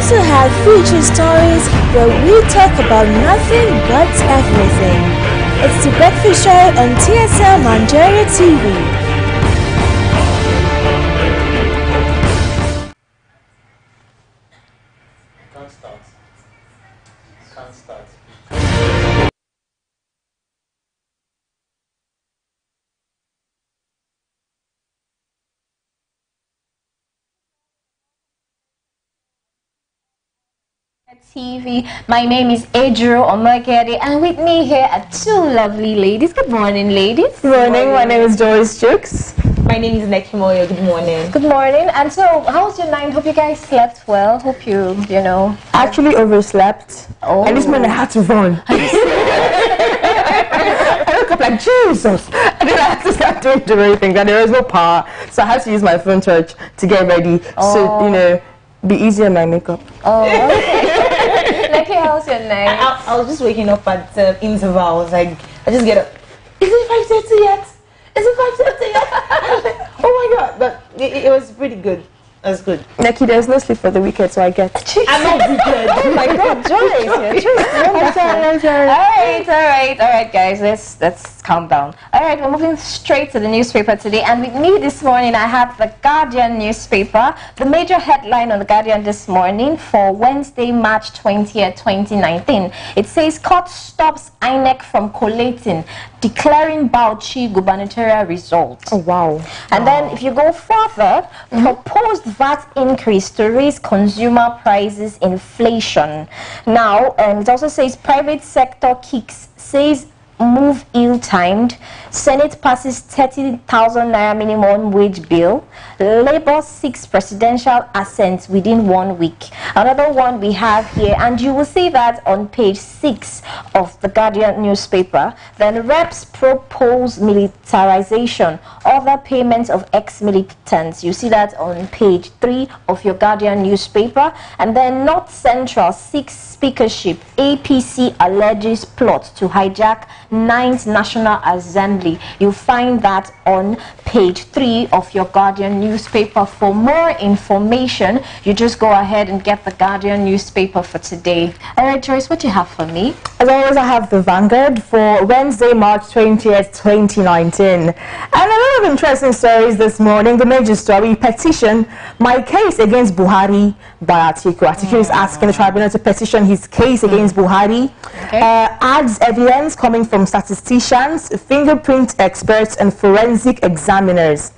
also have feature stories where we talk about nothing but everything. It's the Breakfast Show on TSL Nigeria TV. TV. My name is Adro Omagede, and with me here are two lovely ladies. Good morning, ladies. Good morning. My name is Doris Jukes. My name is Nekimoyo. Good morning. Good morning. And so, how was your night? Hope you guys slept well. Hope you know. Actually overslept. Oh. And this morning I had to run. I woke up like, Jesus. And then I had to start doing everything, and there was no power. So I had to use my phone torch to get ready. Oh. So, be easy on my makeup. Oh, okay. Neki, how's your night? I was just waking up at intervals. Like, I just get up. Is it 5:30 yet? Is it 5:30 yet? I was like, oh my God. But it was pretty good. It was good. Neki, there's no sleep for the weekend, so I get. I'm not wicked. Oh my God, Joyce. All right, guys. Let's calm down. All right, we're moving straight to the newspaper today, and with me this morning I have the Guardian newspaper. The major headline on the Guardian this morning for Wednesday, March 20th, 2019. It says court stops INEC from collating, declaring Bauchi gubernatorial results. Oh wow! And then if you go further, proposed VAT increase to raise consumer prices, inflation. Now, it also says private sector kicks, says move ill-timed. Senate passes 30,000 naira minimum wage bill. Labour seeks presidential assent within 1 week. Another one we have here, and you will see that on page 6 of the Guardian newspaper. Then reps propose militarization, other payments of ex-militants. You see that on page 3 of your Guardian newspaper. And then North Central seeks speakership. APC alleges plot to hijack 9th National Assembly. You'll find that on page 3 of your Guardian newspaper. For more information, you just go ahead and get the Guardian newspaper for today. All right, Joyce, what do you have for me? As always, I have the Vanguard for Wednesday, March 20th, 2019. And a lot of interesting stories this morning. The major story, petition, my case against Buhari by Atiku. Atiku is asking the tribunal to petition his case against Buhari. Okay. Adds evidence coming from statisticians, fingerprint experts, and forensic examiners.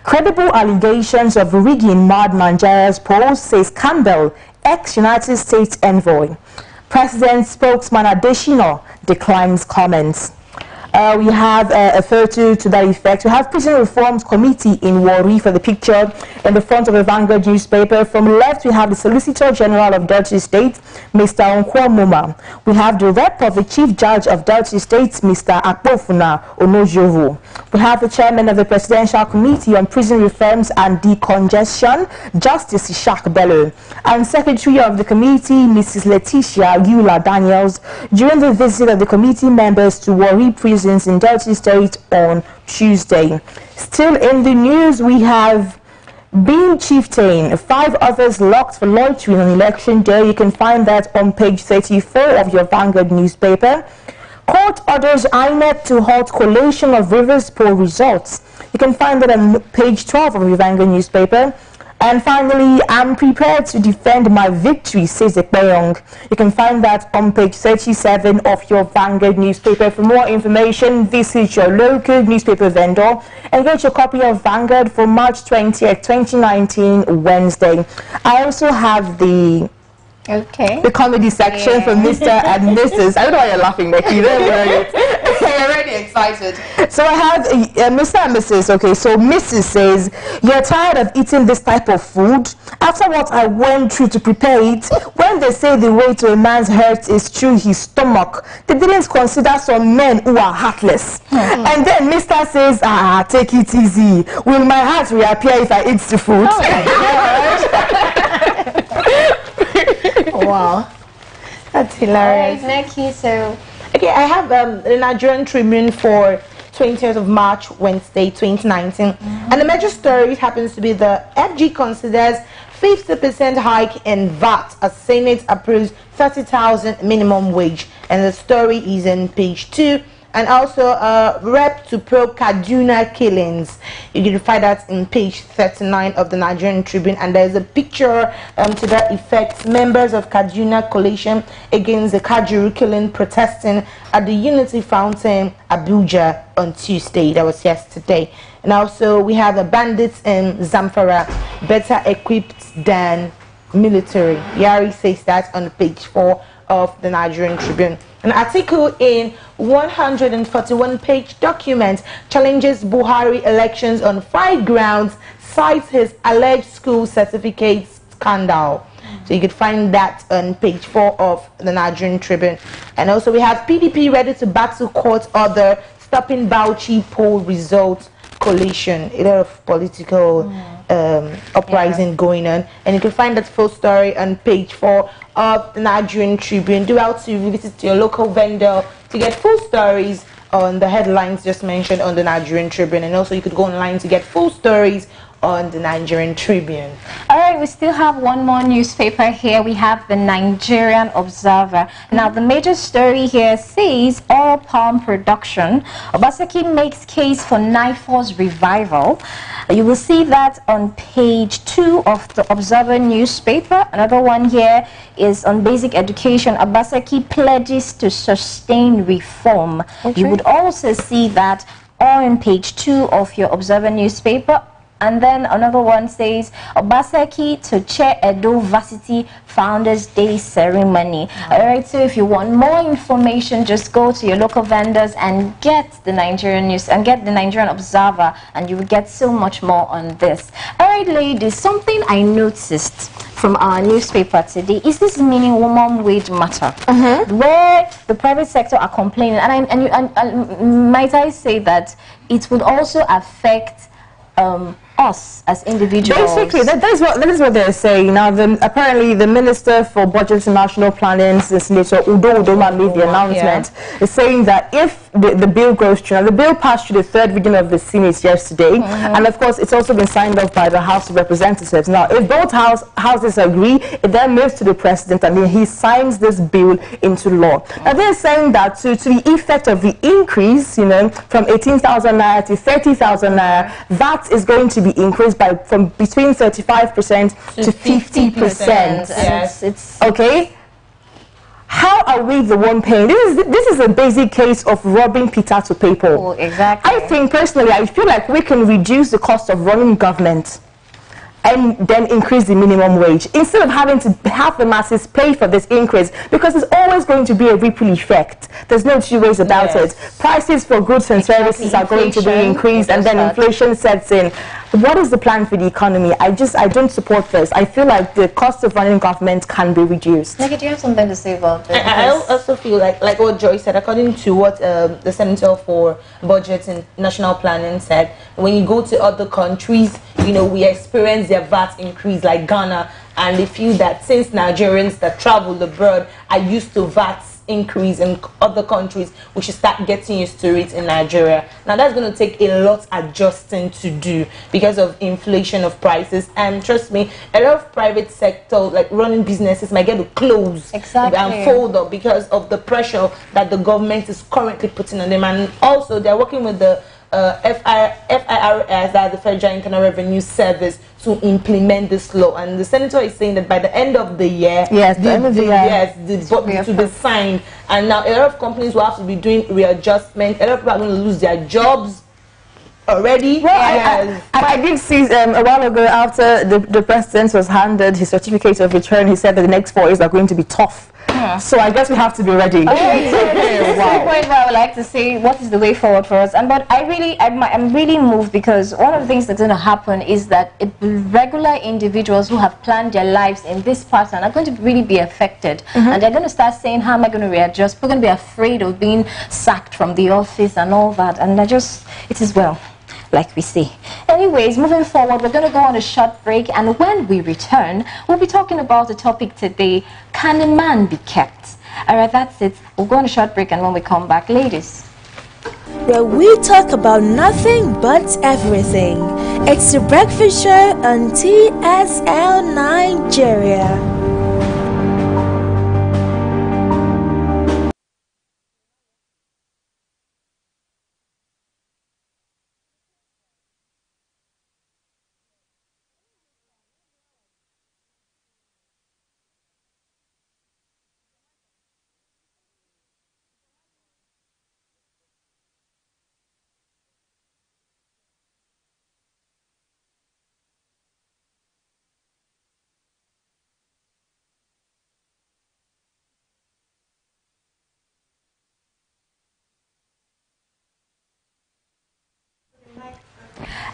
Credible allegations of rigging marred Nigeria's polls, says Campbell, ex-United States envoy. President spokesman Adesina declines comments. We have a photo to that effect. We have Prison Reforms Committee in Warri for the picture in the front of the Vanguard newspaper. From left, we have the Solicitor General of Delta State, Mr. Nkwamuma. We have the rep of the Chief Judge of Delta State, Mr. Akpofuna Onojovo. We have the Chairman of the Presidential Committee on Prison Reforms and Decongestion, Justice Ishak Bello, and Secretary of the Committee, Mrs. Letitia Eula Daniels, during the visit of the committee members to Warri Prison in Delta State on Tuesday. Still in the news, we have Being Chieftain, 5 others locked for loitering on election day. You can find that on page 34 of your Vanguard newspaper. Court orders INEC to halt collation of Rivers poll results. You can find that on page 12 of your Vanguard newspaper. And finally, I'm prepared to defend my victory, says Ekpeyong. You can find that on page 37 of your Vanguard newspaper. For more information, visit your local newspaper vendor and get your copy of Vanguard for March 20th, 2019, Wednesday. I also have the comedy section for Mr. and Mrs. I don't know why you're laughing, Becky. Don't worry. You're already excited. So I have Mr. and Mrs. Okay, so Mrs. says, you're tired of eating this type of food? After what I went through to prepare it, when they say the way to a man's heart is through his stomach, they didn't consider some men who are heartless. And then Mr. says, take it easy. Will my heart reappear if I eat the food? Oh my God. Wow, that's hilarious. Neki, so okay, I have the Nigerian Tribune for 20th of March, Wednesday, 2019, and the major story happens to be the FG considers 50% hike in VAT as Senate approves 30,000 minimum wage. And the story is on page 2. And also rep to probe Kaduna killings. You can find that in page 39 of the Nigerian Tribune, and there's a picture to that effect. Members of Kaduna coalition against the Kajuru killing protesting at the Unity Fountain, Abuja on Tuesday. That was yesterday. And also we have the bandits in Zamfara better equipped than military. Yari says that on page 4 of the Nigerian Tribune. An article in 141-page document challenges Buhari elections on 5 grounds, cites his alleged school certificate scandal. So you could find that on page 4 of the Nigerian Tribune. And also we have PDP ready to battle court order stopping Bauchi poll results coalition. A lot of political uprising going on, and you can find that full story on page 4 of the Nigerian Tribune. Do out to visit your local vendor to get full stories on the headlines just mentioned on the Nigerian Tribune, and also you could go online to get full stories on the Nigerian Tribune. All right, we still have one more newspaper here. We have the Nigerian Observer. Now, the major story here says oil palm production. Obaseki makes case for NIFO's revival. You will see that on page 2 of the Observer newspaper. Another one here is on basic education. Obaseki pledges to sustain reform. Okay. You would also see that on page 2 of your Observer newspaper. And then another one says Obaseki to chair Edo Varsity Founders Day ceremony. All right, so if you want more information, just go to your local vendors and get the Nigerian News and get the Nigerian Observer, and you will get so much more on this. All right, ladies, something I noticed from our newspaper today is this minimum wage matter, where the private sector are complaining, and might I say that it would also affect us as individuals. Basically, that is what they're saying. Now, apparently the Minister for Budget and National Planning, Senator Udo Udoma, made the announcement, is saying that if the bill goes through, now the bill passed through the 3rd reading of the Senate yesterday, and of course it's also been signed off by the House of Representatives. Now, if both houses agree, it then moves to the President, and then he signs this bill into law. Now, they're saying that to the effect of the increase, you know, from 18,000 naira to 30,000 naira, that is going to be increased from between 35% to 50%. Yes, it's okay. How are we the one paying? This is a basic case of robbing Peter to pay Paul. Oh, exactly. I think personally, I feel like we can reduce the cost of running government and then increase the minimum wage instead of having to have the masses pay for this increase, because it's always going to be a ripple effect. There's no two ways about it. Prices for goods and services are going to be increased, and then inflation sets in. What is the plan for the economy? I don't support this. I feel like the cost of running government can be reduced. Nikki, do you have something to say about this? I also feel like what Joy said, according to what the Senator for Budget and National Planning said, when you go to other countries, you know, we experience their VAT increase, like Ghana, and they feel that since Nigerians that travel abroad are used to VAT increase in other countries, we should start getting used to it in Nigeria. Now, that's going to take a lot adjusting to do because of inflation of prices, and trust me, a lot of private sector, like running businesses, might get to close and fold up because of the pressure that the government is currently putting on them. And also they're working with the FIRS, that's the Federal Internal Revenue Service, to implement this law. And the senator is saying that by the end of the year, to be signed. And now a lot of companies will have to be doing readjustment. A lot of people are going to lose their jobs already. Well, I did see a while ago, after the president was handed his certificate of return, he said that the next 4 years are going to be tough. So I guess we have to be ready. Okay, so this is the point where I would like to say what is the way forward for us. And but I'm really moved, because one of the things that's going to happen is that regular individuals who have planned their lives in this pattern are going to really be affected, and they're going to start saying, how am I going to readjust? We're going to be afraid of being sacked from the office and all that, and it is well, like we see. Anyways, moving forward, we're going to go on a short break, and when we return, we'll be talking about the topic today: can a man be kept? All right, that's it. We'll go on a short break, and when we come back, ladies. where we talk about nothing but everything. It's the Breakfast Show on TSL Nigeria.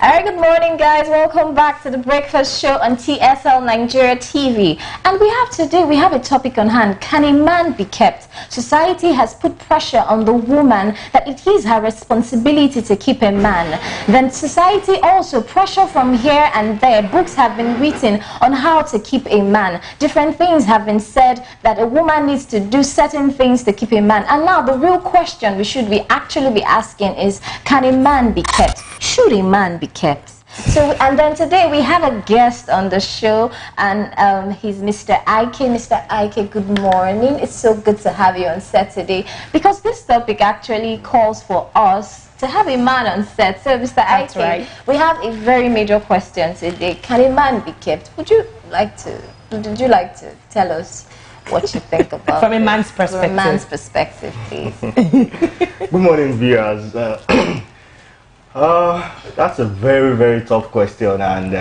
Alright, good morning guys, welcome back to the Breakfast Show on TSL Nigeria TV. And we have a topic on hand. Can a man be kept? Society has put pressure on the woman that it is her responsibility to keep a man. Then society also pressure from here and there. Books have been written on how to keep a man. Different things have been said that a woman needs to do certain things to keep a man. And now the real question we should actually be asking is, can a man be kept? Should a man be kept? So, and then today we have a guest on the show, and he's Mr. Ike. Mr. Ike, good morning. It's so good to have you on set today, because this topic actually calls for us to have a man on set. So, Mr. Ike, right, we have a very major question today. Can a man be kept? Would you like to tell us what you think about from a man's perspective? From a man's perspective, please. Good morning, viewers. That's a very, very tough question, and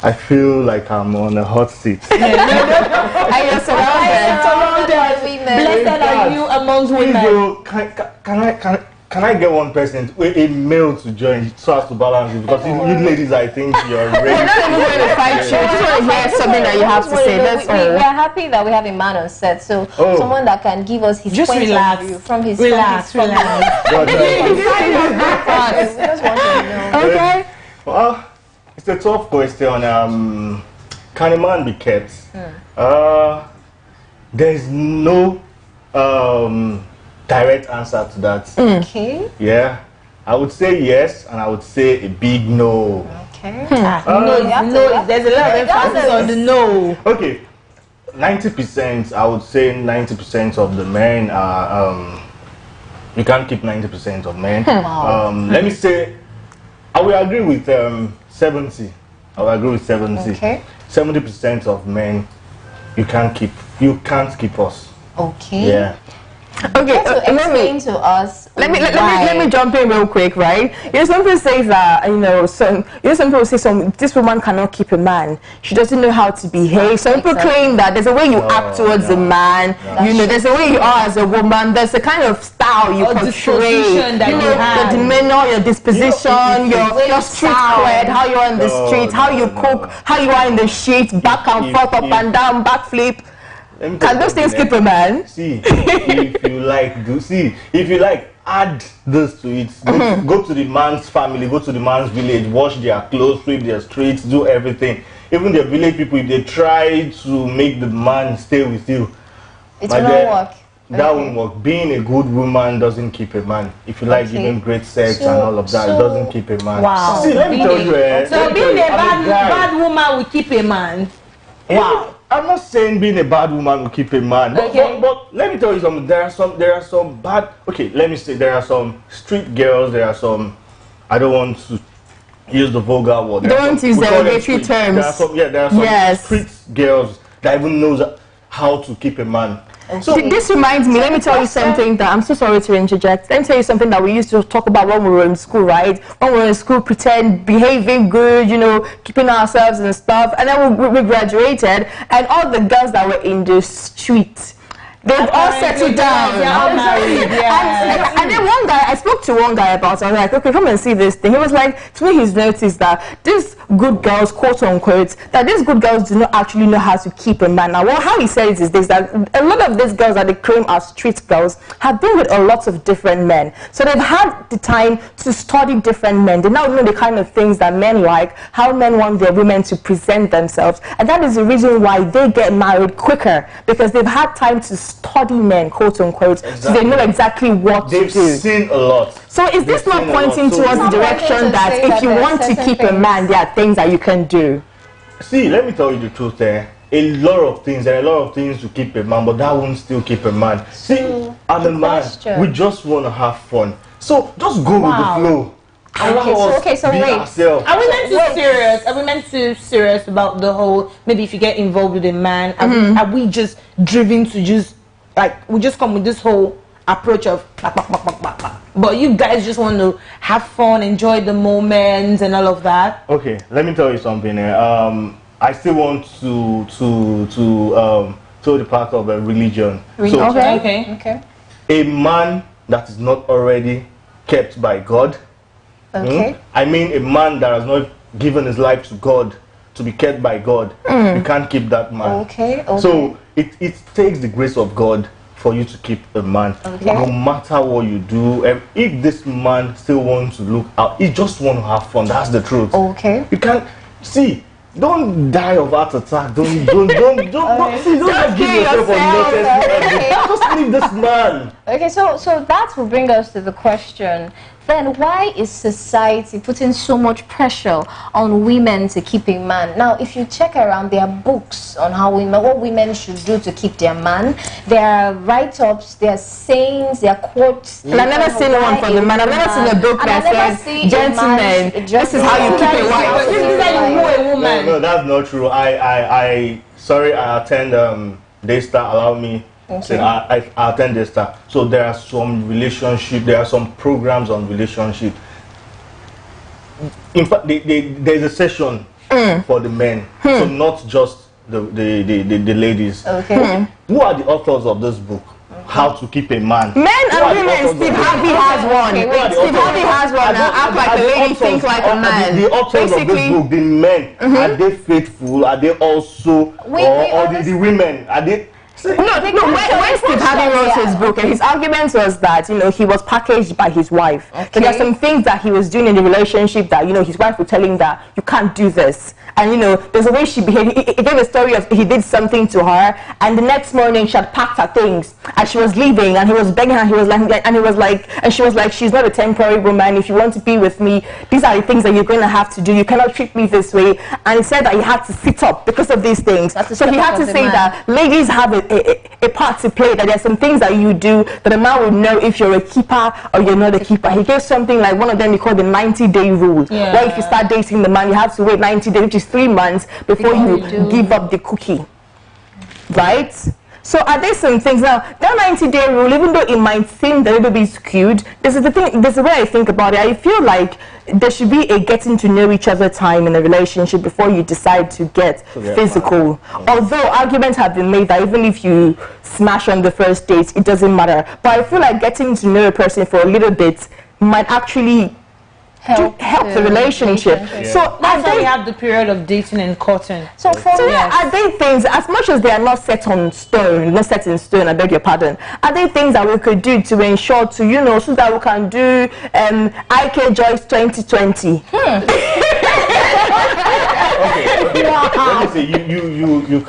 I feel like I'm on a hot seat. I am surrounded. Blessed are you amongst women. Can I get one person, a male, to join so as to balance it? Because you ladies, I think you're ready. We're not even going to fight you. Just want to hear something that you have to say. That's all. We're happy that we have a man on set, so someone that can give us his point of view from his relax. We just want to know. Okay. Well, it's a tough question. Can a man be kept? There's no direct answer to that. Okay. Yeah, I would say yes, and I would say a big no. Okay. No, there's a lot of emphasis on the no. Okay, 90%. I would say 90% of the men are. You can't keep 90% of men. Let me say, I will agree with 70. I will agree with 70. Okay. 70% of men, you can't keep. You can't keep us. Okay. Yeah. Okay, explain to us. Let me jump in real quick, right? Some people say that some people say this woman cannot keep a man. She doesn't know how to behave. Some people claim that there's a way you act towards a man. There's a way you are as a woman. There's a kind of style you portray. The demeanor, your disposition, your street cred, how you are in the streets, how you cook, how you are in the sheets, back and forth, up and down, backflip. Can those things keep a man? See, if you like, add this to it. Go to the man's family, go to the man's village, wash their clothes, sweep their streets, do everything. Even the village people, if they try to make the man stay with you, it will not work. That won't work. Being a good woman doesn't keep a man. If you like giving great sex and all of that, it doesn't keep a man. Wow. See, let me tell you. So being a bad woman will keep a man. Wow. I'm not saying being a bad woman will keep a man, but let me tell you something. There are some bad. Okay, let me say there are some street girls. There are some. I don't want to use the vulgar word. Don't use derogatory terms. There are some street girls that even knows how to keep a man. So this reminds me, let me tell you something that I'm so sorry to interject. Let me tell you something that we used to talk about when we were in school, right? When we were in school, pretend, behaving good, keeping ourselves and stuff. And then we graduated, and all the girls that were in the street, they've all settled down. They're all married. And then one guy, I spoke to one guy about it. I was like, okay, come and see this thing. He was like, to me, he's noticed that these good girls, quote unquote, that these good girls do not actually know how to keep a man. Now, how he said it is this, that a lot of these girls that they claim are street girls have been with a lot of different men. So they've had the time to study different men. They now know the kind of things that men like, how men want their women to present themselves. And that is the reason why they get married quicker, because they've had time to study men, quote unquote, so they know exactly what to do. They've seen a lot. So is this not pointing towards the direction that if you want to keep a man, there are things that you can do? See, let me tell you the truth there. There are a lot of things to keep a man, but that won't still keep a man. See, I'm a man. We just want to have fun. So just go with the flow. So wait. Ourselves. Are we meant to serious? Are we meant to serious about the whole? Maybe if you get involved with a man, are we just driven to just like we just come with this whole approach of but you guys just want to have fun, enjoy the moments and all of that? Okay, let me tell you something. I still want to show the part of a religion. So, Okay. a man that is not already kept by God. Okay. I mean, a man that has not given his life to God, to be kept by God, you can't keep that man. Okay. So it takes the grace of God for you to keep a man. No matter what you do, if this man still wants to look out, he just want to have fun. That's the truth. Okay. You can't see. Don't die of heart attack. Don't give yourself unnecessary. Just leave this man. Okay, so that will bring us to the question. Then why is society putting so much pressure on women to keep a man? Now, if you check around, there are books on what women should do to keep their man. There are write-ups, there are sayings, there are quotes. And I've never seen one for the man. I've never seen a book that says, gentlemen, this is how you keep a wife. This is how you know a woman. No, that's not true. Sorry, I attend Daystar. Allow me. Okay. I attend Daystar. So there are some relationship. There are some programs on relationship. In fact, there's a session for the men, so not just the ladies. Okay. Who are the authors of this book? How to keep a man. Men and women. Steve Harvey has one. Steve Harvey has one. Act like a lady, think like a man. The authors of this book, the men, are they faithful? Are they also, or the women, are they? No, when Steve Harvey wrote his book, and his argument was that, he was packaged by his wife. Okay. So there are some things that he was doing in the relationship that, his wife would tell him that you can't do this. And, there's a way she behaved. He gave a story of he did something to her, and the next morning she had packed her things, and she was leaving, and he was begging her, and she was like, she's not a temporary woman. If you want to be with me, these are the things that you're going to have to do. You cannot treat me this way. And he said that he had to sit up because of these things. So he had to say that ladies have a part to play, that there's some things that you do that a man will know if you're a keeper or you're not a keeper. He gave something like, one of them he called the 90-day rule, where if you start dating the man, you have to wait 90 days, which is 3 months before you give up the cookie, right? So are there some things now, that 90-day rule, even though it might seem a little bit skewed, there's a way I think about it. I feel like there should be a getting to know each other time in a relationship before you decide to get physical. Although arguments have been made that even if you smash on the first date, it doesn't matter. But I feel like getting to know a person for a little bit might actually help the relationship. So that's why we have the period of dating and courting. So are they things, as much as they are not set in stone, I beg your pardon, are they things that we could do to ensure to, so that we can do IK Joyce 2020? Okay. Let me say, you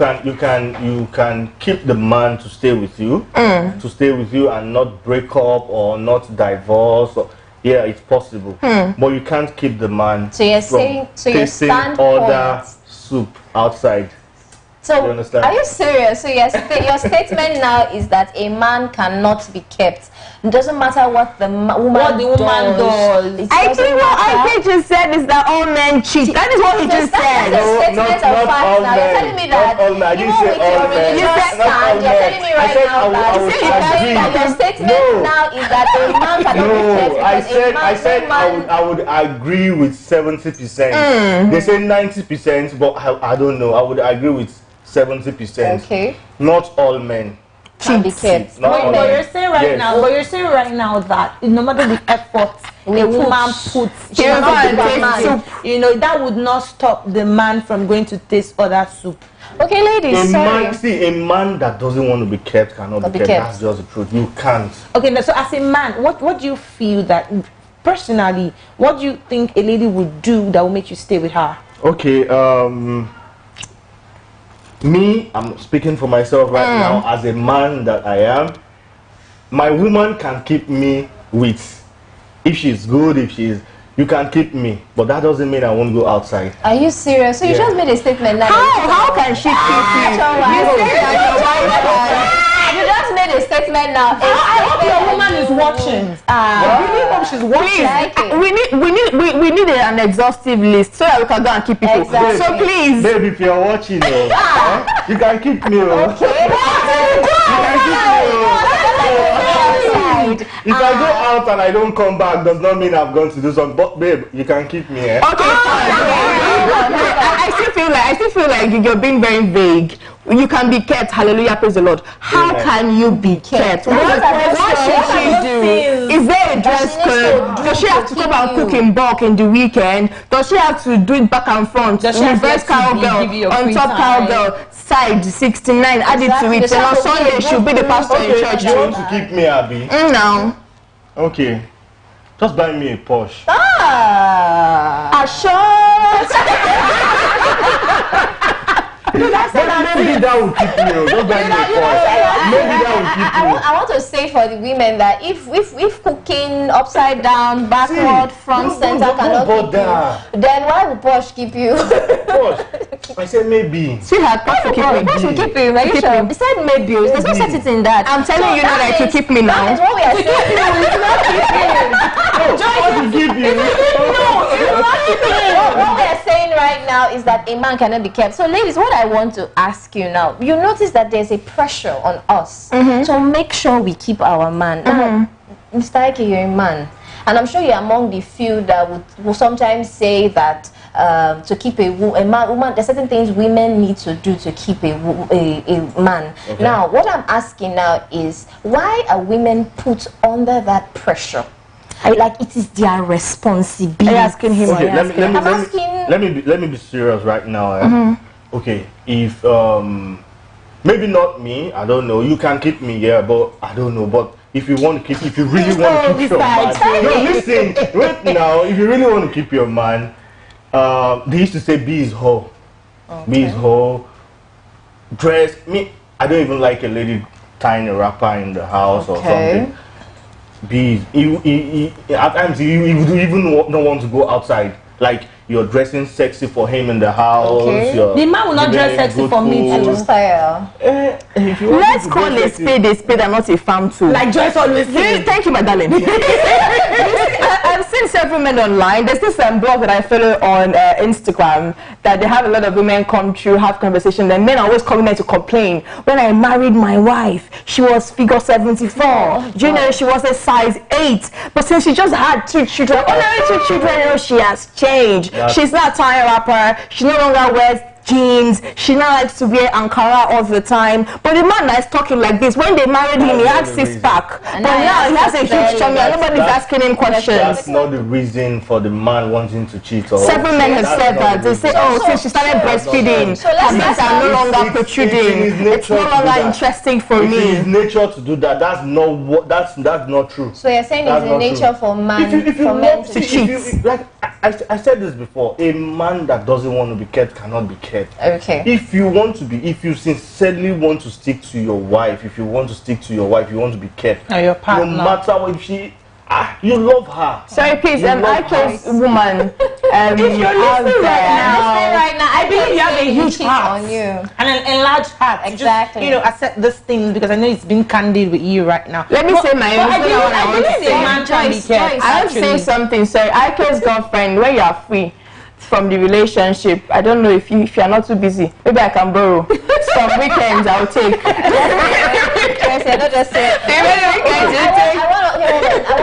can keep the man to stay with you, and not break up or not divorce. Yeah, it's possible, but you can't keep the man. So you're saying, tasting other soup outside. So you understand? Are you serious? So your statement now is that a man cannot be kept. It doesn't matter what the woman does. I think what I just said is that all men cheat. That is what he just said. That's a statement of fact. Now you're telling me that even with your religious stand, you're telling me right now that your statement now is that a man cannot be kept. I said I would agree with 70%. They say 90%, but I don't know. I would agree with 70%. Okay. Not all men can be kept. But you're saying right now that no matter the effort a woman puts, that would not stop the man from going to taste other soup. Okay, ladies. A man that doesn't want to be kept cannot be kept. That's just the truth. You can't. Okay, so as a man, what do you feel that personally? What do you think a lady would do that will make you stay with her? Okay. me, I'm speaking for myself right now, as a man that I am, my woman can keep me with, if she's good, if she's, you can keep me, but that doesn't mean I won't go outside. Are you serious? So you just made a statement now. How can she keep you? You just made a statement now. I hope your woman is watching. I really hope she's watching. We need an exhaustive list so that we can go and keep people. Exactly. So please. Babe, if you're watching, you can keep me. Okay. If I go out and I don't come back, does not mean I've gone to do something. But babe, you can keep me. Okay, I still feel like you're being very vague. You can be kept. Hallelujah, praise the Lord. How can you be kept? What should she do? Is there a dress code? Does she have to come and cook in bulk in the weekend? Does she have to do it back and front? Reverse cowgirl, on top cowgirl, side 69, add it to it. And on Sunday she'll be the pastor in church. You want to keep me, Abby? No. Okay. Just buy me a Porsche. No, that's maybe that will keep me. Just buy me a Porsche. Maybe that will keep me. I want to say for the women that if cooking upside down, backward, front, center cannot keep you, then why would Porsche keep you? Porsche. I said maybe. Sweetheart, Porsche will keep you. Are you sure? He said maybe. There's no sense in that. I'm telling you now that you keep me now. That is what we are saying. What to keep you? What we are saying right now is that a man cannot be kept. So ladies, what I want to ask you now, you notice that there's a pressure on us to make sure we keep our man. Now, Mr. Ike, you're a man, and I'm sure you're among the few that will sometimes say that to keep a woman, there's certain things women need to do to keep a man. Okay. Now, what I'm asking now is, why are women put under that pressure? Like it is their responsibility. Are you asking him? Okay, let me be serious right now. Okay, if maybe not me, I don't know. You can keep me, yeah, but I don't know. But if you want to keep, if you really want to keep your man, no, listen, wait now. If you really want to keep your man, they used to say be his hoe, be his hoe. Dress me. I don't even like a lady tying a wrapper in the house or something. At times you even don't want to go outside. Like you're dressing sexy for him in the house. The man will not dress sexy for me too. Let's call a spade and not a farm tool. Like Joyce always says. Thank you, my darling. I've seen several men online. There's this blog that I follow on Instagram that they have a lot of women come through, have conversations, and men are always coming there to complain. When I married my wife, she was figure 74. You know, she was a size 8. But since she just had 2 children, you know, she has changed. She's not a tie rapper. She no longer wears jeans. She now likes to wear Ankara all the time. But the man that is talking like this, when they married him, he had 6-pack. But now he has a huge tummy and nobody's asking him questions. That's not the reason for the man wanting to cheat. Several men have said that. They say, oh, since she started breastfeeding, her breasts are no longer protruding. It's no longer interesting for me. It's nature to do that. That's not true. So you're saying it's in nature for men to cheat. Like I said this before, a man that doesn't want to be kept cannot be kept. Okay. If you sincerely want to stick to your wife, you want to be kept. Your partner. No matter what, if she, you love her. Sorry, please, I chose woman. If you're listening right now, I believe you have a huge heart on you and an enlarged heart. Exactly. Just, accept these things because I know it's been candid with you right now. Let me say my own. I believe a man can be kept. I want to say something. Sorry, Ike's girlfriend, when you are free from the relationship, I don't know if you're not too busy. Maybe I can borrow. Some weekends I'll take.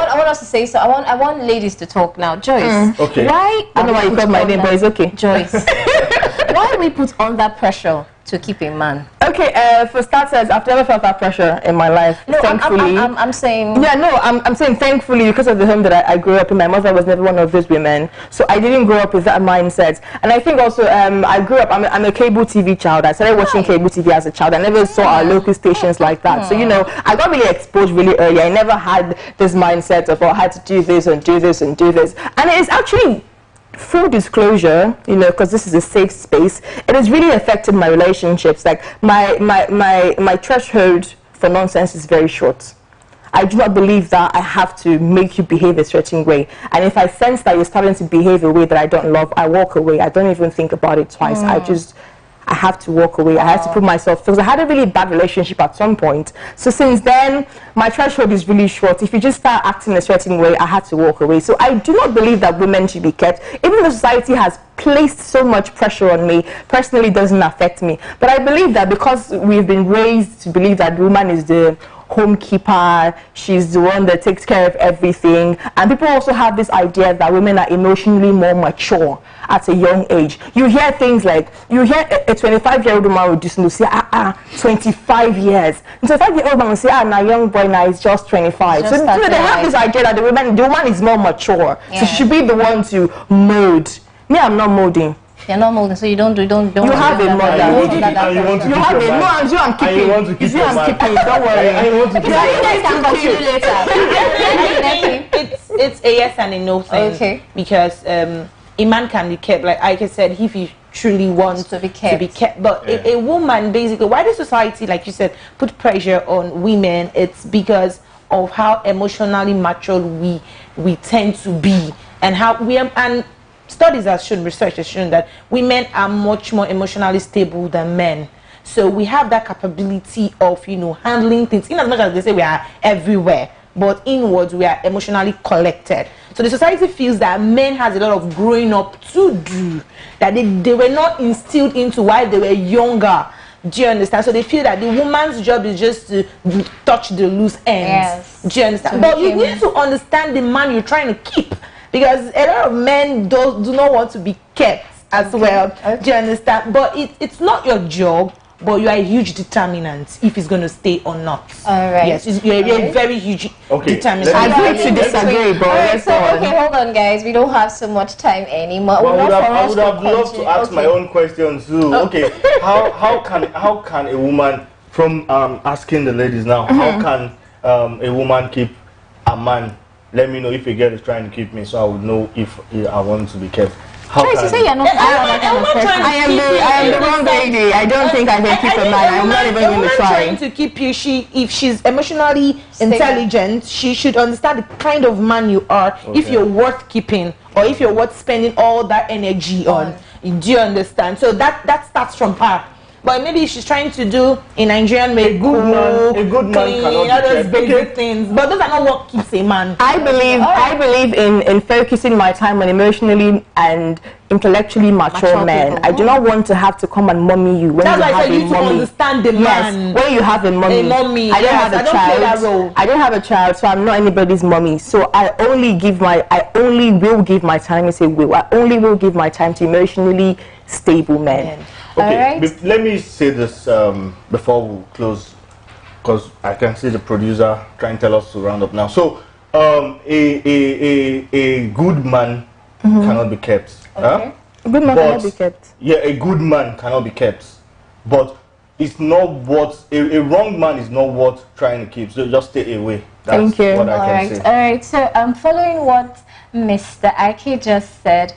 I want us to say so. I want ladies to talk now. Joyce. Okay. Why? I don't know why you called my name, but it's okay. Joyce. Why are we put under pressure to keep a man? Okay, for starters, I've never felt that pressure in my life. No, thankfully. I'm saying. Yeah, no, I'm saying thankfully because of the home that I grew up in. My mother was never one of those women, so I didn't grow up with that mindset. And I think also I grew up. I'm a cable TV child. I started watching cable TV as a child. I never saw our local stations like that. So I got really exposed really early. I never had this mindset of I had to do this and do this and do this. And it's actually full disclosure, you know, because this is a safe space, it has really affected my relationships. Like my threshold for nonsense is very short. I do not believe that I have to make you behave a certain way. And if I sense that you're starting to behave a way that I don't love, I walk away. I don't even think about it twice. I have to walk away. I have to put myself, because I had a really bad relationship at some point. So since then, my threshold is really short. If you just start acting a certain way, I had to walk away. So I do not believe that women should be kept. Even though society has placed so much pressure on me, personally, it doesn't affect me. But I believe that because we've been raised to believe that the woman is the homekeeper, she's the one that takes care of everything, and people also have this idea that women are emotionally more mature at a young age. You hear things like, you hear a 25-year-old woman would just say, 25 years. And 25-year-old woman will say, now young boy, now he's just 25. So they have this idea that the woman is more mature, so she should be the one to mold. Me, I'm not molding. You're not molding, so you don't. You have a mother. You want to you have a no, I'm keeping. You want to keep I'm keeping. Don't worry. I want to keep you guys can continue later. It's a yes and a no thing. Okay. Because a man can be kept, like I said, if he truly wants to be kept. But a woman, basically, why does society, like you said, put pressure on women? It's because of how emotionally mature we tend to be, and how we are, and studies have shown, research has shown that women are much more emotionally stable than men. So we have that capability of, you know, handling things. In as much as they say we are everywhere, but inwards we are emotionally collected. So the society feels that men has a lot of growing up to do, that they were not instilled into while they were younger. Do you understand? So they feel that the woman's job is just to touch the loose ends. Yes. Do you understand? But you need to understand the man you're trying to keep. Because a lot of men do not want to be kept as well. Okay. Do you understand? But it's not your job, but you are a huge determinant if he's going to stay or not. All right. Yes, you're a very huge determinant. I agree to disagree, but okay, hold on, guys. We don't have so much time anymore. Well, I would have loved to ask my own question too. Okay, how can a woman, from asking the ladies now, how can a woman keep a man? Let me know if a girl is trying to keep me, so I would know if I want to be kept. How can you say you're not? I am the wrong lady. I don't think I can keep a man. I'm not even going to try. Trying to keep you. If she's emotionally intelligent, she should understand the kind of man you are. Okay. If you're worth keeping, or if you're worth spending all that energy on. Do you understand? So that starts from her. But maybe she's trying to do in Nigerian way, a good man clean, all those basic things. But those are not what keeps a man. I believe in focusing my time on emotionally and intellectually mature men. People. I do not want to have to come and mommy you when That's you why have I said a you to mommy. understand the man. Yes, when you have a mommy. I don't have a child. Play that role. I don't have a child, so I'm not anybody's mommy. So I only will give my time. I say will. I only will give my time to emotionally stable men. Okay, let me say this before we close, because I can see the producer trying to tell us to round up now. So, a good man cannot be kept. Okay. A good man cannot be kept. Yeah, a good man cannot be kept. But it's not what a wrong man is not worth trying to keep. So just stay away. That's Thank you. what I can say. All right. So following what Mr. Ike just said,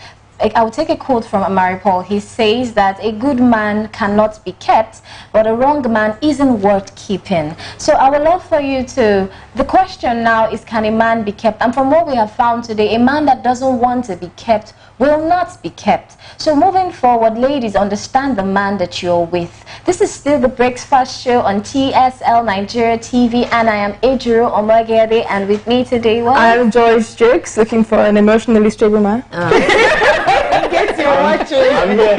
I will take a quote from Amari Paul. He says that a good man cannot be kept, but a wrong man isn't worth keeping. So I would love for you to, the question now is, can a man be kept? And from what we have found today, a man that doesn't want to be kept will not be kept. So moving forward, ladies, understand the man that you're with. This is still the Breakfast Show on TSL Nigeria TV, and I am Ejiro Omagede, and with me today was... I am Joyce Jakes, looking for an emotionally stable man. Get your watching. I'm here.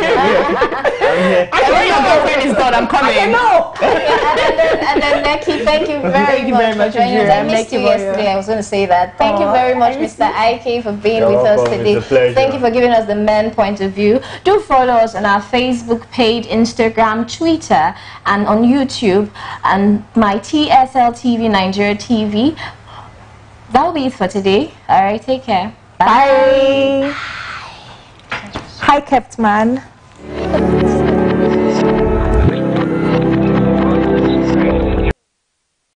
I know your girlfriend is done. I'm coming. I know. And then Neki, thank you very much for joining us. I missed you yesterday. I was going to say that. Thank you very much, Mr. Ike, for being with us today. Thank you for giving us the men point of view. Do follow us on our Facebook page, Instagram, Twitter, and on YouTube, and my TSL TV Nigeria TV. That'll be it for today. All right, take care. Bye. Hi, kept man.